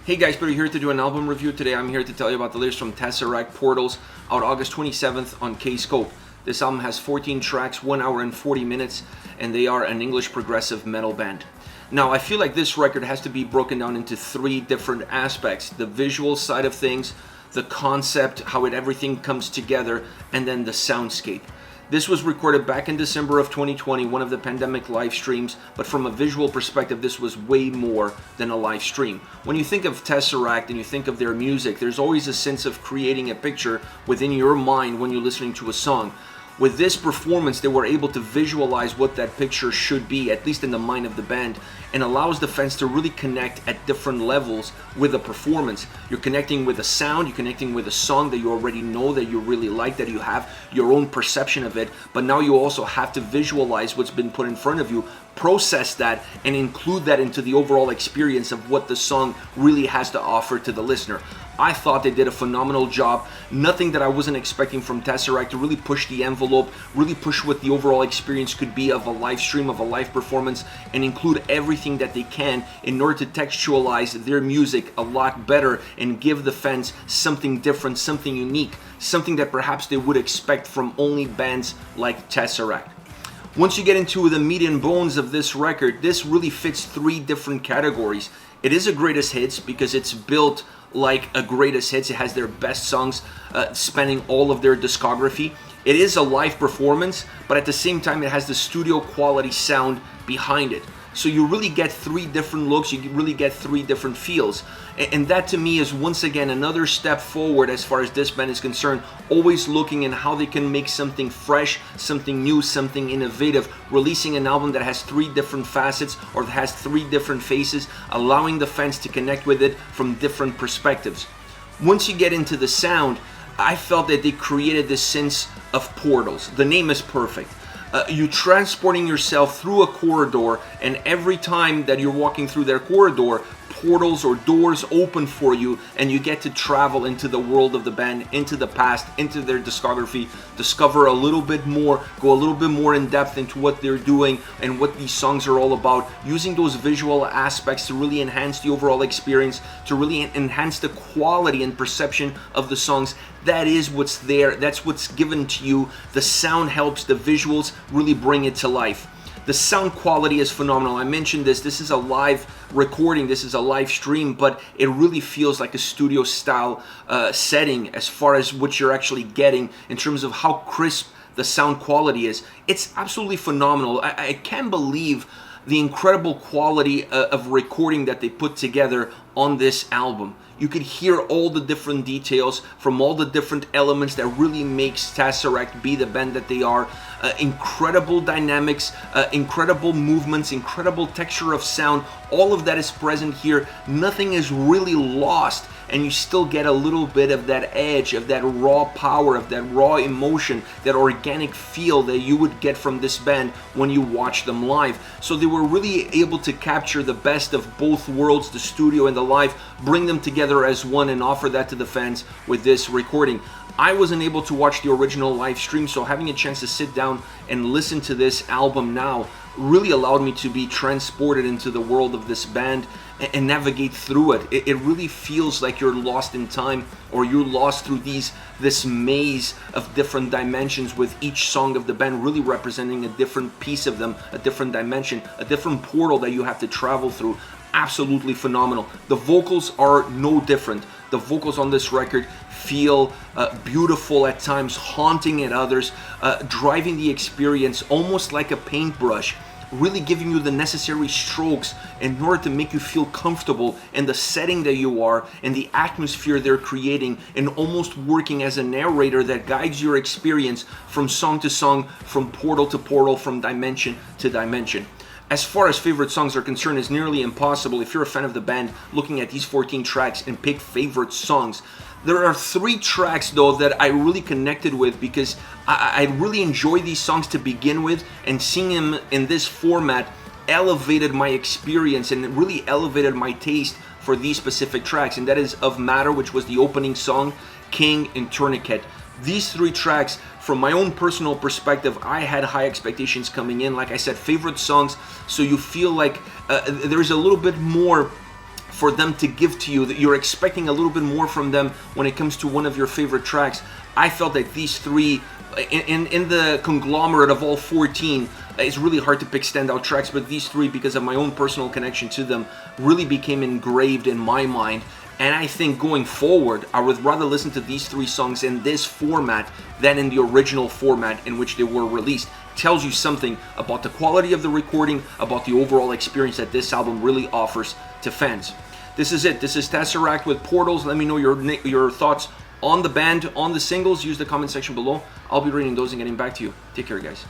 Hey guys, Peter here to do an album review. Today I'm here to tell you about the latest from TesseracT Portals, out August 27th on K-Scope. This album has 14 tracks, 1 hour and 40 minutes, and they are an English progressive metal band. Now, I feel like this record has to be broken down into 3 different aspects: the visual side of things, the concept, how everything comes together, and then the soundscape. This was recorded back in December of 2020, one of the pandemic live streams, but from a visual perspective, this was way more than a live stream. When you think of TesseracT and you think of their music, there's always a sense of creating a picture within your mind when you're listening to a song. With this performance, they were able to visualize what that picture should be, at least in the mind of the band, and allows the fans to really connect at different levels with the performance. You're connecting with a sound, you're connecting with a song that you already know, that you really like, that you have your own perception of it, but now you also have to visualize what's been put in front of you, process that, and include that into the overall experience of what the song really has to offer to the listener. I thought they did a phenomenal job. Nothing that I wasn't expecting from TesseracT to really push the envelope, really push what the overall experience could be of a live stream, of a live performance, and include everything that they can in order to textualize their music a lot better and give the fans something different, something unique, something that perhaps they would expect from only bands like TesseracT. Once you get into the meat and bones of this record, this really fits 3 different categories. It is a greatest hits because it's built like a greatest hits. It has their best songs spanning all of their discography. It is a live performance, but at the same time it has the studio quality sound behind it. So you really get 3 different looks, you really get 3 different feels. And that to me is once again another step forward as far as this band is concerned, always looking in how they can make something fresh, something new, something innovative, releasing an album that has 3 different facets or that has 3 different faces, allowing the fans to connect with it from different perspectives. Once you get into the sound, I felt that they created this sense of portals. The name is perfect. You transporting yourself through a corridor, and every time that you're walking through that corridor, portals or doors open for you, and you get to travel into the world of the band, into the past, into their discography, discover a little bit more, go a little bit more in depth into what they're doing and what these songs are all about, using those visual aspects to really enhance the overall experience, to really enhance the quality and perception of the songs. That is what's there, that's what's given to you. The sound helps, the visuals really bring it to life. The sound quality is phenomenal. I mentioned this is a live recording, this is a live stream, but it really feels like a studio style setting as far as what you're actually getting in terms of how crisp the sound quality is. It's absolutely phenomenal. I can't believe the incredible quality of recording that they put together on this album. You could hear all the different details from all the different elements that really makes TesseracT be the band that they are. Incredible dynamics, incredible movements, incredible texture of sound. All of that is present here. Nothing is really lost, and you still get a little bit of that edge, of that raw power, of that raw emotion, that organic feel that you would get from this band when you watch them live. So they were really able to capture the best of both worlds, the studio and the live, bring them together as one and offer that to the fans with this recording. I wasn't able to watch the original live stream, so having a chance to sit down and listen to this album now really allowed me to be transported into the world of this band and navigate through it. It really feels like you're lost in time, or you're lost through this maze of different dimensions, with each song of the band really representing a different piece of them, a different dimension, a different portal that you have to travel through. Absolutely phenomenal. The vocals are no different. The vocals on this record feel beautiful at times, haunting at others, driving the experience almost like a paintbrush, really giving you the necessary strokes in order to make you feel comfortable in the setting that you are and the atmosphere they're creating, and almost working as a narrator that guides your experience from song to song, from portal to portal, from dimension to dimension. As far as favorite songs are concerned, it's nearly impossible if you're a fan of the band looking at these 14 tracks and pick favorite songs. There are 3 tracks though that I really connected with because I really enjoy these songs to begin with, and seeing them in this format elevated my experience and it really elevated my taste for these specific tracks, and that is Of Matter, which was the opening song, King, and Tourniquet. These 3 tracks, from my own personal perspective, I had high expectations coming in. Like I said, favorite songs, so you feel like there's a little bit more for them to give to you, that you're expecting a little bit more from them when it comes to one of your favorite tracks. I felt that these three, in the conglomerate of all 14, it's really hard to pick standout tracks, but these three, because of my own personal connection to them, really became engraved in my mind. And I think going forward, I would rather listen to these three songs in this format than in the original format in which they were released. Tells you something about the quality of the recording, about the overall experience that this album really offers to fans. This is it. This is TesseracT with Portals. Let me know your thoughts on the band, on the singles. Use the comment section below. I'll be reading those and getting back to you. Take care, guys.